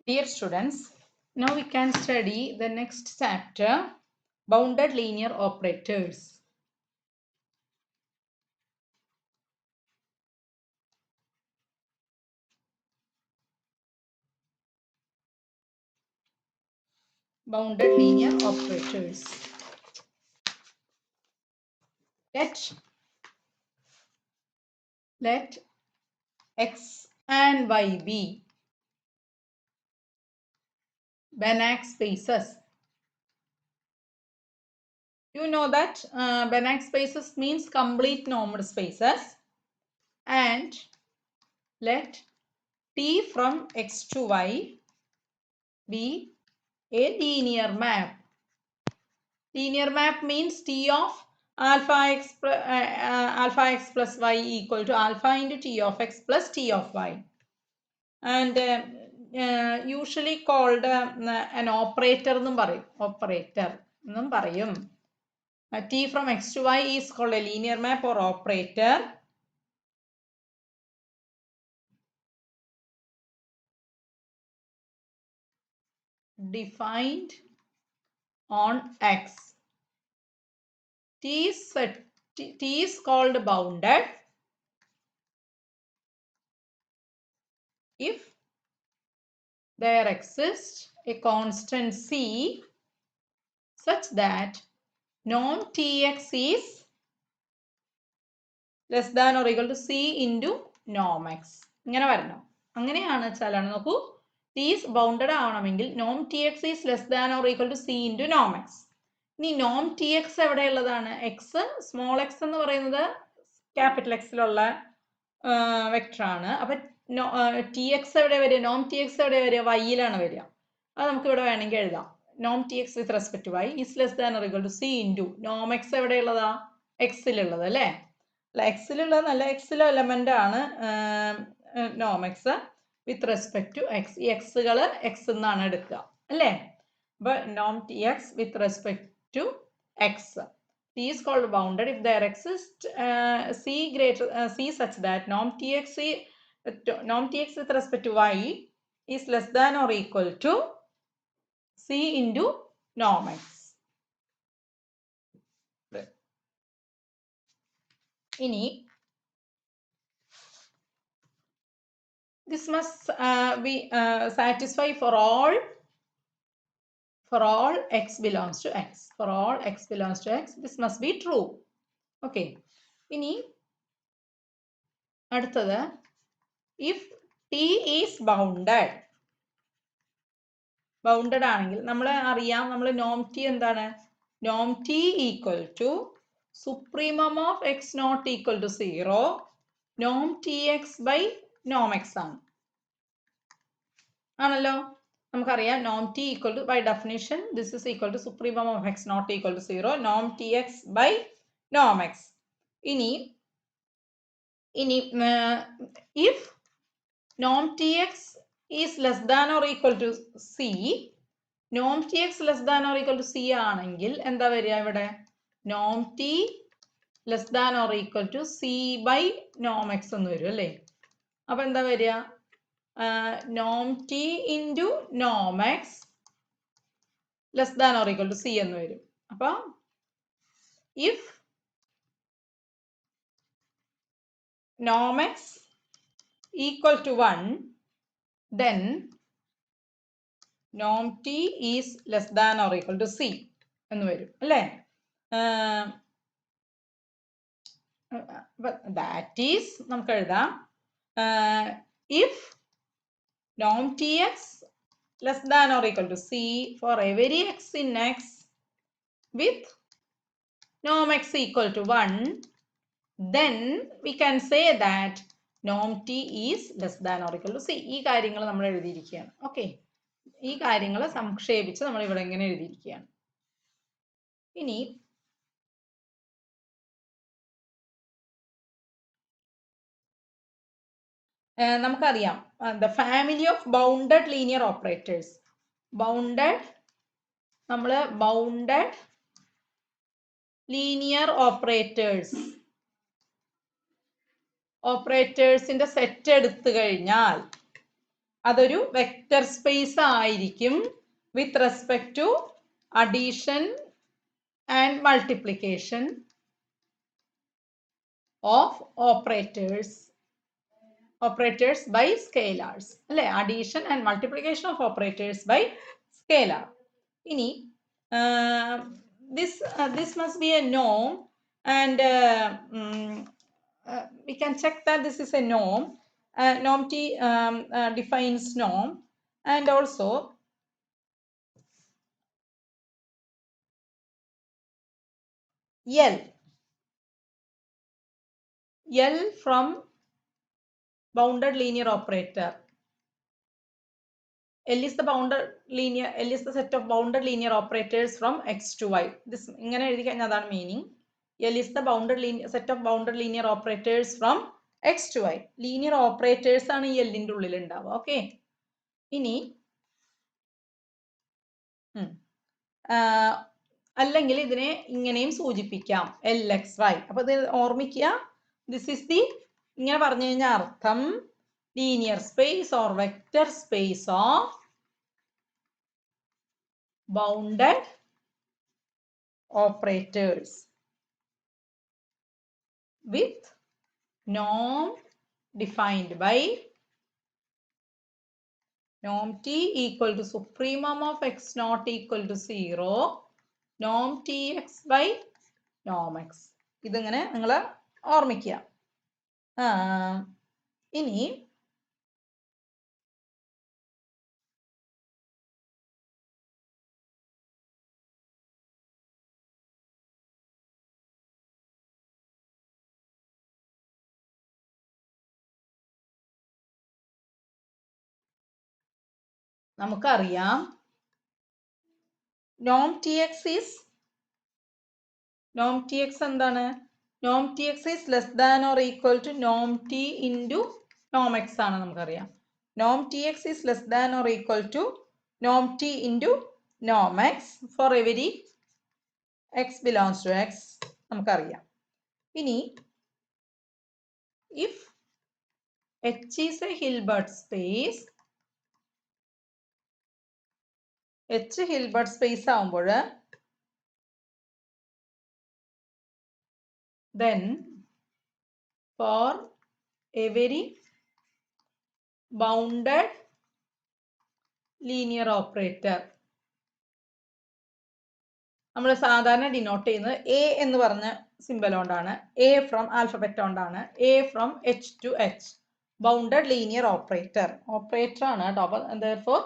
Dear students, now we can study the next chapter, bounded linear operators. Bounded linear operators. Let x and y be Banach spaces. You know that Banach spaces means complete normed spaces, and let T from x to y be a linear map. Linear map means T of alpha x plus y equal to alpha into T of x plus T of y, and usually called an operator എന്നും പറയും. T from x to y is called a linear map or operator. Defined on x. T is called bounded if there exists a constant c such that norm tx is less than or equal to c into norm x. ഇങ്ങനെ വരണം. അങ്ങനെയാണ് വെച്ചാലാണ് നോക്കൂ, t is bounded ആവണമെങ്കിൽ norm tx is less than or equal to c into norm x. ഇനി norm tx എവിടെയുള്ളതാണ്? x, small x എന്ന് പറയുന്നത് capital എക്സിലുള്ള vector ആണ്. അപ്പൊ tx എവിടെ വരിക? നോം tx എവിടെ വരിക? y-യിലാണ് വരിക. അത് നമുക്ക് ഇവിടെ വേണമെങ്കിൽ എഴുതാം. നോം tx with respect to y is less than or equal to c into norm x എവിടെയുള്ളതാ? x-ലുള്ളത് അല്ലേ? x-ലുള്ളത് നല്ല x-ലെ എലമെന്റ് ആണ് norm x with respect to x. ഈ x-കൾ x എന്നാണ് എടുക്കുക അല്ലേ? അപ്പൊ norm tx with respect to x. T is called bounded if there exists c such that norm tx with respect to y is less than or equal to c into norm x. ഇനി this must be satisfied for all x belongs to x. For all x belongs to x, this must be true. Okay. ഇനി അടുത്തത്, if t is bounded ആണെങ്കിൽ നമ്മൾ അറിയാം, നമ്മൾ നോം T എന്താണ്? നോം T equal to supremum of X not equal to 0 Noam T X by Noam X ആണല്ലോ. നമുക്കറിയാം നോം T equal to, by definition this is equal to supremum of X not equal to 0 Noam T X by Noam X. ഇനി if norm tx is less than or equal to c, norm tx less than or equal to c ആണെങ്കിൽ എന്താ വരിക ഇവിടെ? norm t less than or equal to c by norm x എന്ന് വരും അല്ലേ? അപ്പൊ എന്താ വരിക? norm t into norm x less than or equal to c എന്ന് വരും. അപ്പൊ if norm x equal to 1, then norm t is less than or equal to c എന്ന് വരും അല്ലേ? that is നമുക്ക് എഴുതാം if norm tx less than or equal to c for every x in x with norm x equal to 1, then we can say that norm t is less than or equal to c. ഈ കാര്യങ്ങൾ നമ്മൾ എഴുതിയിരിക്കുകയാണ്. Okay, ഈ കാര്യങ്ങൾ സംക്ഷേപിച്ച് നമ്മൾ ഇവിടെ ഇങ്ങനെ എഴുതിയിരിക്കുകയാണ്. ഇനി നമുക്കറിയാം the family of bounded linear operators. bounded linear operatorsന്റെ സെറ്റ് എടുത്തു കഴിഞ്ഞാൽ അതൊരു വെക്റ്റർ സ്പേസ് ആയിരിക്കും with respect to addition and multiplication of operators by scalars അല്ലേ addition and multiplication of operators by scalar ഇനി this must be a norm and we can check that this is a norm norm T defines norm and also L from bounded linear operator. L is the set of bounded linear operators from x to y. This ingane ezhuthi kayna adana meaning. L is the set of bounded linear operators from x to y. Linear operators aanu L inde ullil undava. Okay. Ini അല്ലെങ്കിൽ ഇതിനെ ഇങ്ങനെയും സൂചിപ്പിക്കാം LXY. അപ്പോൾ ഇത് ഓർമ്മിക്കുക. This is the ഇങ്ങനെ പറഞ്ഞു കഴിഞ്ഞാൽ അർത്ഥം linear space or vector space of bounded operators with norm defined by norm T equal to supremum of x not equal to 0 norm Tx by norm x. ഇതിങ്ങനെ നിങ്ങൾ ഓർമ്മിക്കുക. ഇനി നമുക്കറിയാം norm Tx എന്താണ്? norm Tx is less than or equal to norm T into norm x ആണ് നമുക്കറിയാം. norm Tx is less than or equal to norm T into norm x for every x belongs to x നമുക്കറിയാം. ഇനി if H is a Hilbert space H Hilbert space ആവുമ്പോൾ then for every bounded linear operator നമ്മൾ സാധാരണ denote ചെയ്യുന്നത് A എന്ന് പറഞ്ഞ symbol കൊണ്ടാണ്. A from alphabet കൊണ്ടാണ്. A from H to H bounded linear operator ആണ് കേട്ടോ. അപ്പോൾ therefore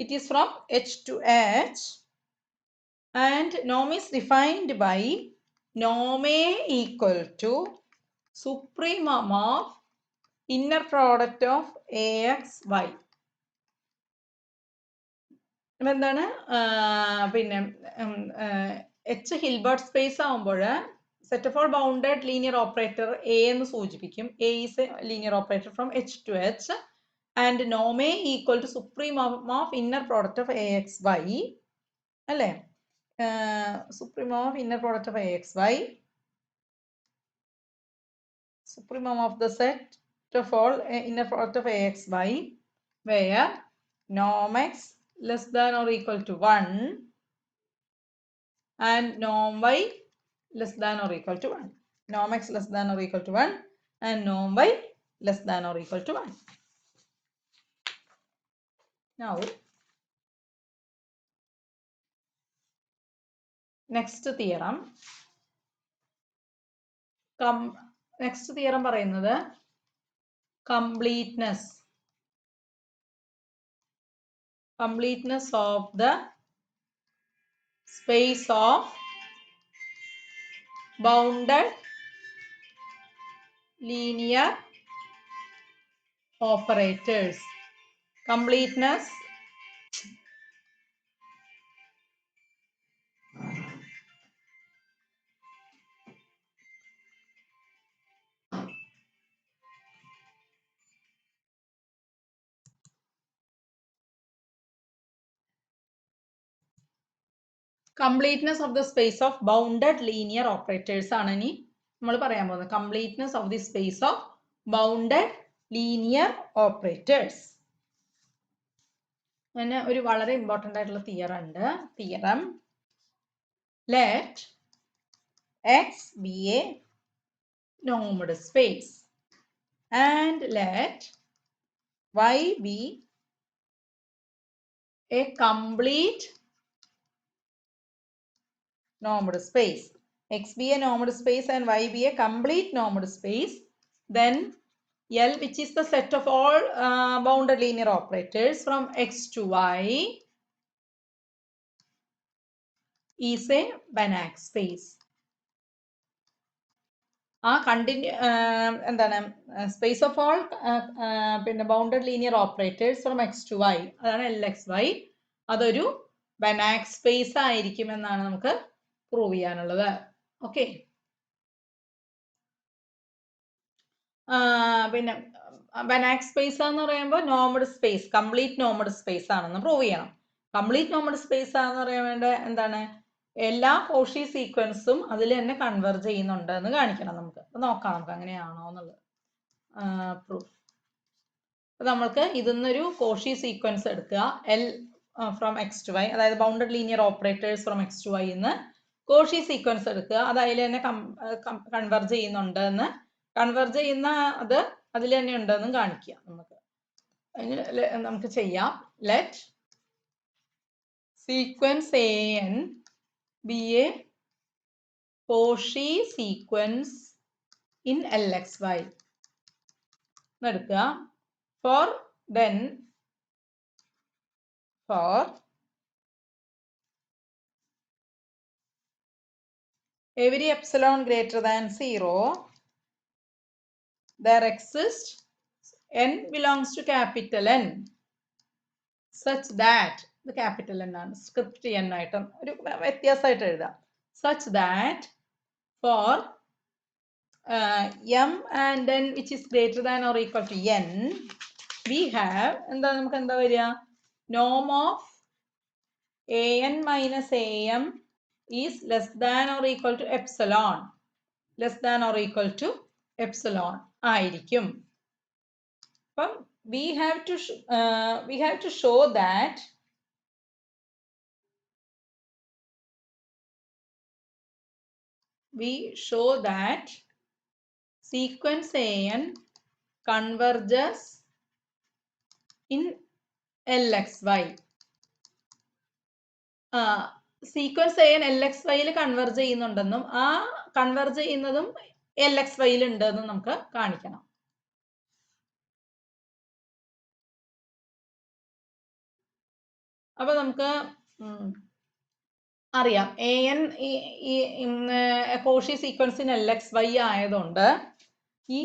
it is from H to H and norm is defined by norm A equal to supremum of inner product of AX y. എന്താണ് പിന്നെ H Hilbert space ആവുമ്പോൾ set of all bounded linear operator A എന്ന് സൂചിപ്പിക്കും. A is a linear operator from H to H and norm A equal to supremum of inner product of AX y അല്ലേ? supremum of inner product of AX y supremum of the set of all inner product of AX y where norm x less than or equal to 1 and norm y less than or equal to 1. Norm x less than or equal to 1 and norm y less than or equal to 1. Now, next theorem. Next theorem പറയുന്നത് completeness of the space of bounded linear operators. Completeness of the space of bounded linear operators ആണ് ഇനി നമ്മൾ പറയാൻ പോകുന്നത്. completeness of the space of bounded linear operators. പിന്നെ ഒരു വളരെ important ആയിട്ടുള്ള തിയറം ഉണ്ട്. Theorem let X be A normed space and let y be a complete normed space. X be a normed space and y be a complete normed space. Then L, which is the set of all bounded linear operators from x to y, is a Banach space. ആ എന്താണ് space of all പിന്നെ bounded linear operators from X to Y, അതാണ് L X Y, അതൊരു Banach space ആയിരിക്കും എന്നാണ് നമുക്ക് prove ചെയ്യാനുള്ളത്. Okay, പിന്നെ ബനാക് സ്പേസ് എന്ന് പറയുമ്പോൾ നോർമഡ് സ്പേസ്, കംപ്ലീറ്റ് നോർമഡ് സ്പേസ് ആണെന്ന് പ്രൂവ് ചെയ്യണം. കംപ്ലീറ്റ് നോർമഡ് സ്പേസ് ആണെന്ന് പറയാൻ വേണ്ട എന്താണ്, എല്ലാ കോഷി സീക്വൻസും അതിൽ തന്നെ കൺവെർജ് ചെയ്യുന്നുണ്ട് എന്ന് കാണിക്കണം നമുക്ക്. അപ്പൊ നോക്കാം നമുക്ക് അങ്ങനെയാണോ എന്നുള്ളത് പ്രൂഫ്. അപ്പൊ നമ്മൾക്ക് ഇതിന്നൊരു കോഷി സീക്വൻസ് എടുക്കുക, L from X to Y, അതായത് bounded linear operators from X to Y എന്ന് കോഷി സീക്വൻസ് എടുക്കുക. അത് അതിൽ തന്നെ കൺവെർജ് ചെയ്യുന്നുണ്ട് എന്ന്, കൺവെർജ് ചെയ്യുന്ന അത് അതിൽ തന്നെ ഉണ്ടെന്നും കാണിക്കുക നമുക്ക്. നമുക്ക് ചെയ്യാം. Let sequence A N be a Cauchy sequence in LXY എടുക്കുക. For every epsilon greater than 0 there exists n belongs to capital N such that, the capital N ആണ്, സ്ക്രിപ്റ്റ് n ആയിട്ട് ഒരു വ്യത്യാസമായിട്ട് എഴുതാം. such that for m and n which is greater than or equal to n we have എന്താ, നമുക്ക് എന്താ വരിക, norm of an minus am is less than or equal to epsilon, less than or equal to epsilon ആയിരിക്കും. അപ്പം we have to show that sequence an converges in LXY. Sequence an LXY converge ചെയ്യുന്നുണ്ടെന്നും ആ converge ചെയ്യുന്നതും LXY ഉണ്ടെന്നും നമുക്ക് കാണിക്കണം. അപ്പൊ നമുക്ക് അറിയാം an Cauchy sequence in LXY ആയതുകൊണ്ട് ഈ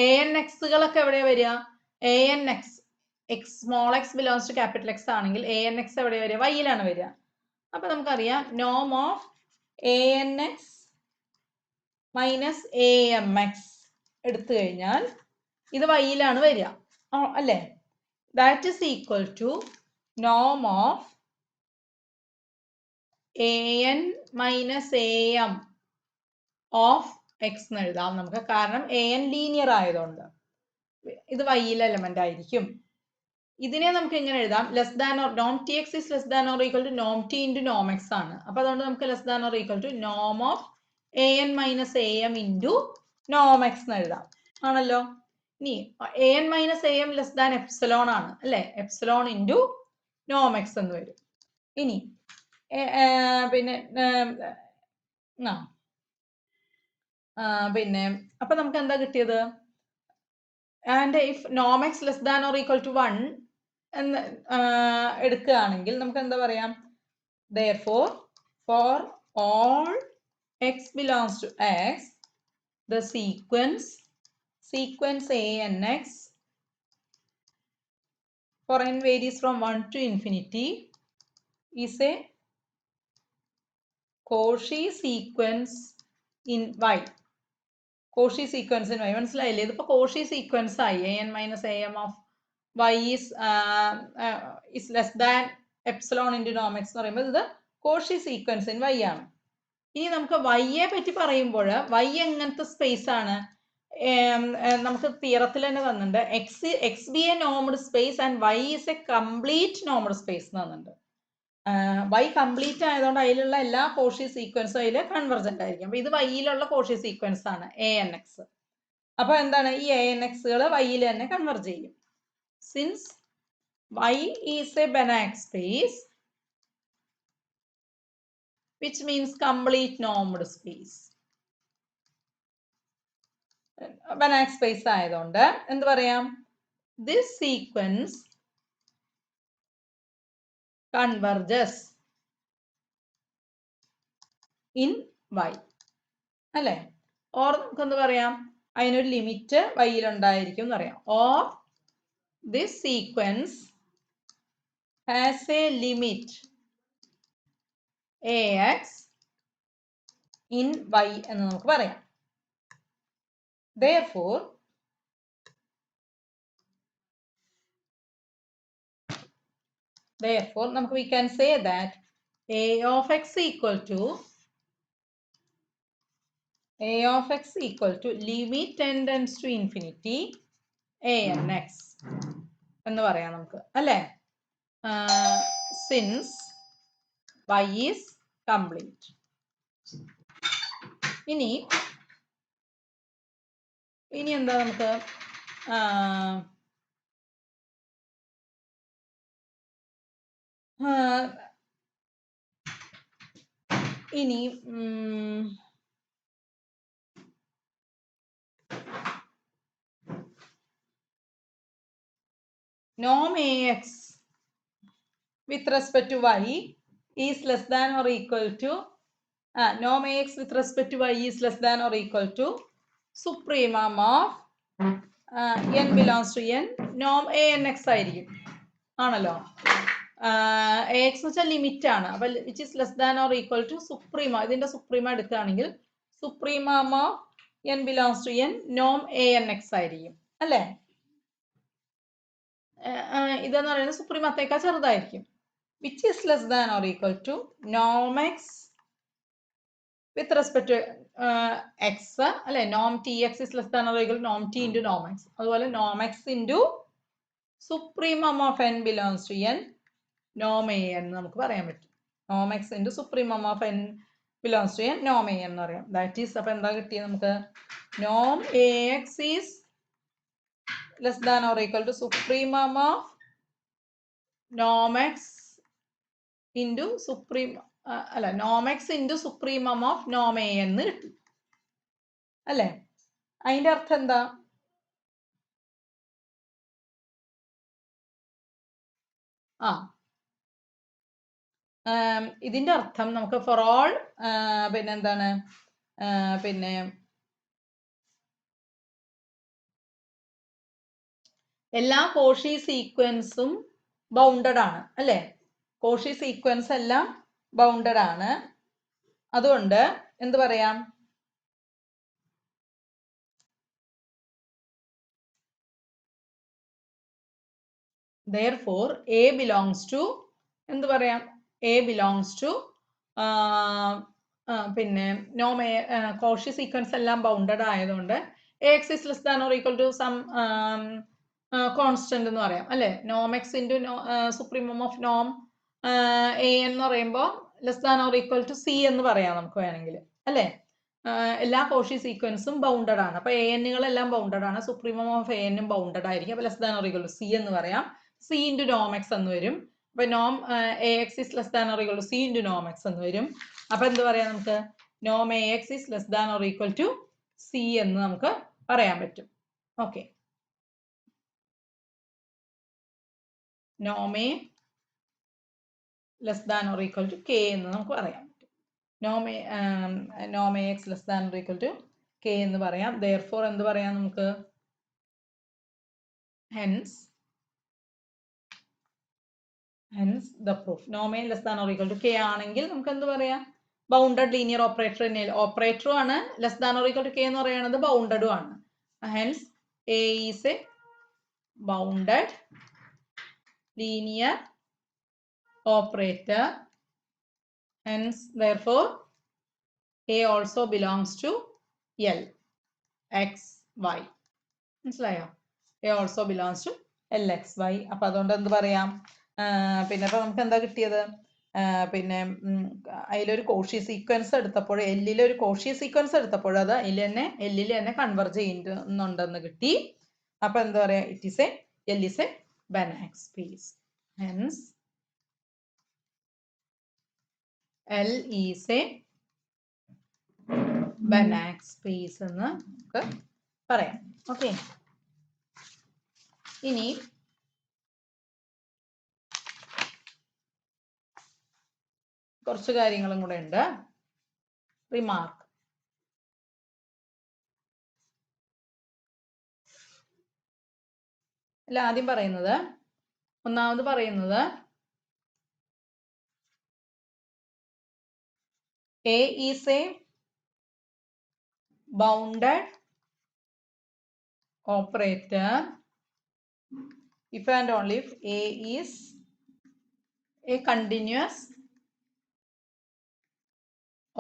an എക്സുകളൊക്കെ എവിടെയാ വരിക, an x small x belongs to capital X ആണെങ്കിൽ an x എവിടെ വരിക, വൈയിലാണ് വരിക. അപ്പൊ നമുക്കറിയാം നോം of an x minus am x എടുത്തു കഴിഞ്ഞാൽ ഇത് വൈയിലാണ് വരിക അല്ലേ. ദാറ്റ് ഈസ് ഈക്വൽ ടു നോം of an minus am of X എന്ന് എഴുതാം നമുക്ക്. കാരണം an ലീനിയർ ആയതുകൊണ്ട് ഇത് വൈയിലെ എലമെന്റ് ആയിരിക്കും. ഇതിനെ നമുക്ക് എങ്ങനെ എഴുതാം, less than or Noam T X is less than or equal to Noam T into Noam X ആണ്. അപ്പൊ അതുകൊണ്ട് നമുക്ക് less than or equal to നോം of an minus am into Noam X എന്ന് എഴുതാം ആണല്ലോ. ഇനി an minus am less than epsilon ആണ് അല്ലെ, എപ്സിലോൺ ഇൻറ്റു നോം എക്സ് എന്ന് വരും. ഇനി പിന്നെ അപ്പൊ നമുക്ക് എന്താ കിട്ടിയത്, ആൻഡ് ഇഫ് നോം X less than or equal to 1 എന്ന് എടുക്കുകയാണെങ്കിൽ നമുക്ക് എന്താ പറയാം, therefore for all x belongs to x the sequence anx for n varies from 1 to infinity is a Cauchy sequence in y. Cauchy sequence in y മനസ്സിലായില്ലേ, ഇതിപ്പോ Cauchy sequence ആയി. an minus am of y is less than epsilon into norm x എന്ന് പറയുമ്പോൾ ഇത് Cauchy sequence in y ആണ്. ഇനി നമുക്ക് y യെ പറ്റി പറയുമ്പോൾ y എങ്ങനത്തെ സ്പേസ് ആണ്, നമുക്ക് തിയറത്തിൽ തന്നെ തന്നിട്ടുണ്ട് X be a normed space and Y is a complete normed space എന്ന് തന്നിട്ടുണ്ട്. വൈ കംപ്ലീറ്റ് ആയതുകൊണ്ട് അതിലുള്ള എല്ലാ കോഷി സീക്വൻസും അതിൽ കൺവെർജന്റ് ആയിരിക്കും. അപ്പൊ ഇത് വൈയിലുള്ള കോഷി സീക്വൻസ് ആണ് എ എൻ എക്സ്. അപ്പൊ എന്താണ് ഈ എ എൻ എക്സുകൾ വൈയിൽ തന്നെ കൺവെർജ് ചെയ്യും. Since Y is a Banach space which means complete normed space. Banach space ആയതുകൊണ്ട് എന്ത് പറയാം, this sequence converges in y അല്ലേ? ഓർ നമുക്ക് എന്ത് പറയാം, അതിനൊരു ലിമിറ്റ് വൈയിൽ ഉണ്ടായിരിക്കും എന്ന് പറയാം. Or this sequence has a limit ax in y എന്ന് നമുക്ക് പറയാം. Therefore നമുക്ക് we can say that a of x equal to limit n tends to infinity a n x എന്ന് പറയാം നമുക്ക് അല്ലേ? Since y is complete. ഇനി എന്താ നമുക്ക് ഇനി norm ax with respect to y is less than or equal to norm ax with respect to y is less than or equal to supremum of n belongs to n norm a n x ആയിരിക്കും ആണല്ലോ. ax എന്ന് വെച്ചാൽ limit ആണ്. അപ്പൊ which is less than or equal to സുപ്രീമ, ഇതിന്റെ സുപ്രീമ എടുക്കുകയാണെങ്കിൽ supremum of n belongs to n norm a n x ആയിരിക്കും അല്ലേ? ഇതെന്ന് പറയുന്നത് സുപ്രീമത്തേക്കാൾ ചെറുതായിരിക്കും. which is less than or equal to norm x with respect to x അല്ലെ? norm tx is less than or equal to norm t into norm x. അതുപോലെ norm x into supremum of n belongs to n norm a n നമുക്ക് പറയാൻ പറ്റും. norm x into supremum of n belongs to n norm a n എന്ന് പറയാം. that is അപ്പൊ എന്താ കിട്ടിയത് നമുക്ക്, norm ax is less than or equal to supremum of norm x into norm x into supremum of norm a എന്ന് കിട്ടി അല്ലേ? അതിന്റെ അർത്ഥം എന്താ? ഇതിന്റെ അർത്ഥം നമുക്ക് ഫോർ ഓൾ പിന്നെന്താണ് പിന്നെ എല്ലാ കോഷി സീക്വൻസും ബൗണ്ടഡ് ആണ് അല്ലേ? കോഷി സീക്വൻസ് എല്ലാം ബൗണ്ടഡ് ആണ്. അതുകൊണ്ട് എന്ത് പറയാം, therefore a belongs to എന്ത് പറയാം, a belongs to പിന്നെ നോം കോഷി സീക്വൻസ് എല്ലാം ബൗണ്ടഡ് ആയതുകൊണ്ട് ax is less than or equal to some constant എന്ന് പറയാം അല്ലെ? നോം X into supremum of Noam A എന്ന് പറയുമ്പോൾ less than or equal to C എന്ന് പറയാം നമുക്ക് വേണമെങ്കിൽ അല്ലെ? എല്ലാ കോഷി സീക്വൻസും ബൗണ്ടഡ് ആണ്. അപ്പൊ എ എന്നുകളെല്ലാം ബൗണ്ടഡ് ആണ്. സുപ്രീമം ഓഫ് എ എന്നും ബൗണ്ടഡ് ആയിരിക്കും. അപ്പൊ less than or equal to C എന്ന് പറയാം. സി ഇൻറ്റു നോം എക്സ് എന്ന് വരും. അപ്പൊ നോം A X is less than or equal to C into Noam X എന്ന് വരും. അപ്പൊ എന്ത് പറയാം നമുക്ക്, നോം A X is less than or equal to C എന്ന് നമുക്ക് പറയാൻ പറ്റും. Okay, Noam A less than or equal to K എന്ന് നമുക്ക് പറയാം. നോം A X less than or equal to K എന്ന് പറയാം. therefore എന്ത് പറയാം നമുക്ക്, hence the proof നോം A less than or equal to K ആണെങ്കിൽ നമുക്ക് എന്ത് പറയാം, ബൗണ്ടഡ് ലീനിയർ ഓപ്പറേറ്റർ തന്നെയല്ലേ? ഓപ്പറേറ്ററും ആണ്, less than or equal to K എന്ന് പറയുന്നത് ബൗണ്ടഡും ആണ്. hence a is a bounded linear operator. Hence therefore a also belongs to L. X y. മനസ്സിലായോ? A also belongs to LXY. അപ്പൊ അതുകൊണ്ട് എന്ത് പറയാം? പിന്നെ ഇപ്പൊ നമുക്ക് എന്താ കിട്ടിയത്? പിന്നെ അതിലൊരു കോഷി സീക്വൻസ് എടുത്തപ്പോൾ എല്ലിലെ ഒരു കോഷി സീക്വൻസ് എടുത്തപ്പോൾ അത് എല്ലിൽ തന്നെ കൺവെർജ് ചെയ്യുന്നുണ്ടെന്ന് കിട്ടി. അപ്പൊ എന്താ പറയാ? L is a Banach space. Hence L is a Banach space എന്ന് നമുക്ക് പറയാം. ഓക്കെ, ഇനി കുറച്ച് കാര്യങ്ങളും കൂടെ ഉണ്ട്. റിമാർക്ക്. അല്ല, ആദ്യം പറയുന്നത്, ഒന്നാമത് പറയുന്നത് A is a bounded operator if and only if A is a continuous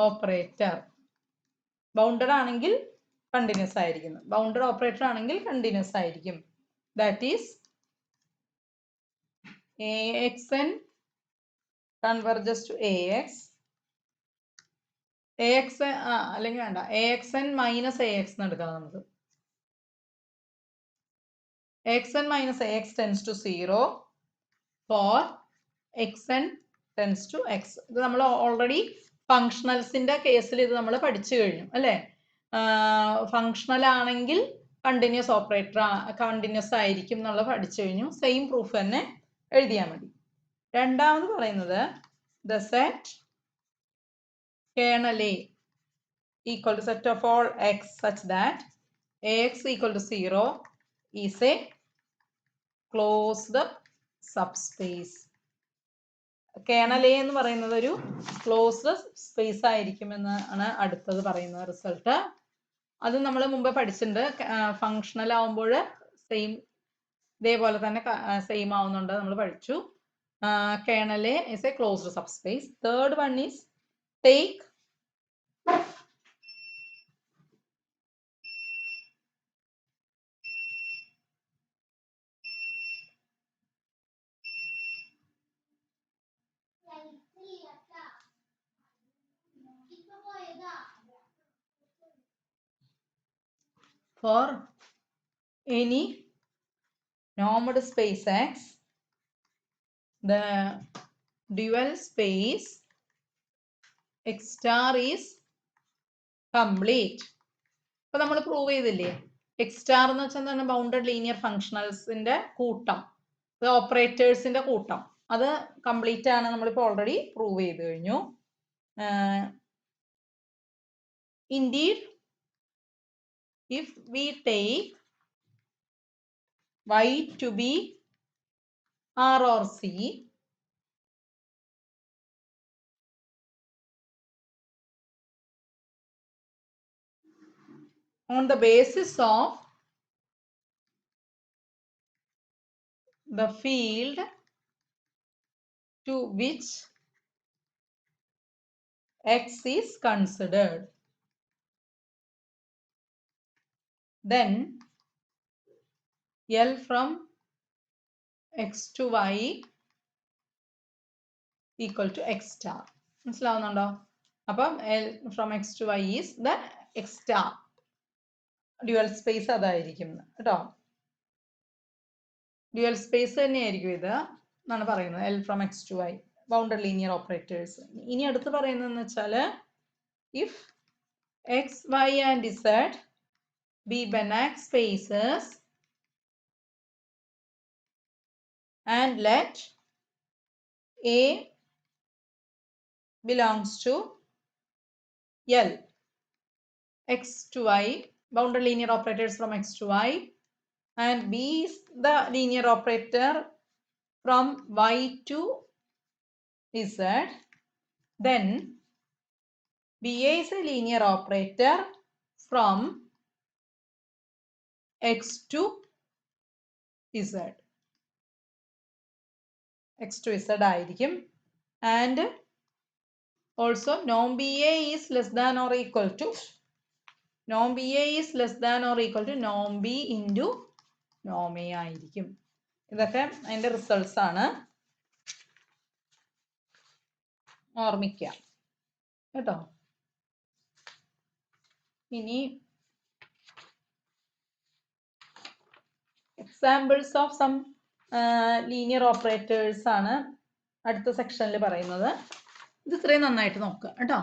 operator. Bounded ആണെങ്കിൽ കണ്ടിന്യൂസ് ആയിരിക്കും. ബൗണ്ടഡ് ഓപ്പറേറ്റർ ആണെങ്കിൽ കണ്ടിന്യൂസ് ആയിരിക്കും. That is AXN converges to AX. അല്ലെങ്കിൽ വേണ്ട, AXN മൈനസ് AX എന്ന് എടുക്കാം നമുക്ക്. AXN minus AX tends to 0 for XN tends to X. ഇത് നമ്മൾ ഓൾറെഡി ഫങ്ഷണൽസിന്റെ കേസിൽ ഇത് നമ്മൾ പഠിച്ചു കഴിഞ്ഞു അല്ലേ? ഫങ്ഷണൽ ആണെങ്കിൽ കണ്ടിന്യൂസ് ഓപ്പറേറ്റർ കണ്ടിന്യൂസ് ആയിരിക്കും എന്നുള്ള പഠിച്ചു കഴിഞ്ഞു. സെയിം പ്രൂഫ് തന്നെ എഴുതിയാൽ മതി. രണ്ടാമത് പറയുന്നത് the set kernel A equal to set of all X such that AX equal to 0 is a closed subspace. Kernel A എന്ന് പറയുന്നത് ഒരു ക്ലോസ്ഡ് സ്പേസ് ആയിരിക്കും എന്നാണ് അടുത്തത് പറയുന്ന റിസൾട്ട്. അത് നമ്മൾ മുമ്പ് പഠിച്ചിട്ടുണ്ട്. ഫങ്ഷണൽ ആവുമ്പോൾ സെയിം ഇതേപോലെ തന്നെ സെയിം ആവുന്നുണ്ട്, നമ്മൾ പഠിച്ചു. Kernel A is a closed subspace. Third one is take for any normed space X, the dual space X star is complete. അപ്പൊ നമ്മൾ പ്രൂവ് ചെയ്തില്ലേ? എക്സ് സ്റ്റാർ എന്ന് വെച്ചാൽ എന്താണ്? ബൗണ്ടഡ് ലീനിയർ ഫങ്ഷണൽസിന്റെ കൂട്ടം, ഓപ്പറേറ്റേഴ്സിന്റെ കൂട്ടം. അത് കംപ്ലീറ്റ് ആണ്, നമ്മളിപ്പോൾ ഓൾറെഡി പ്രൂവ് ചെയ്ത് കഴിഞ്ഞു. Indeed, if we take Y to be R or C, on the basis of the field to which X is considered, then L from X to Y equal to X star. മനസ്സിലാവുന്നുണ്ടോ? അപ്പം L from X to Y is the X star. Dual space അതായിരിക്കും കേട്ടോ. Dual space തന്നെയായിരിക്കും ഇത് എന്നാണ് പറയുന്നത്. L from X to Y, bounded linear operators. ഇനി അടുത്ത് പറയുന്നതെന്ന് വെച്ചാൽ if X, Y and Z be Banach spaces and let A belongs to L, X to Y, bounded linear operators from X to Y, and B is the linear operator from Y to Z, then BA is a linear operator from X to Z. X to Z ആയിരിക്കും. And also norm BA is less than or equal to Noam B A is less than or equal to Noam B into Noam A ആയിരിക്കും. ഇതൊക്കെ അതിൻ്റെ results ആണ്, ഓർമ്മിക്കുക കേട്ടോ. ഇനി examples of some linear operators ആണ് അടുത്ത സെക്ഷനിൽ പറയുന്നത്. ഇത് ഇത്രയും നന്നായിട്ട് നോക്കുക കേട്ടോ.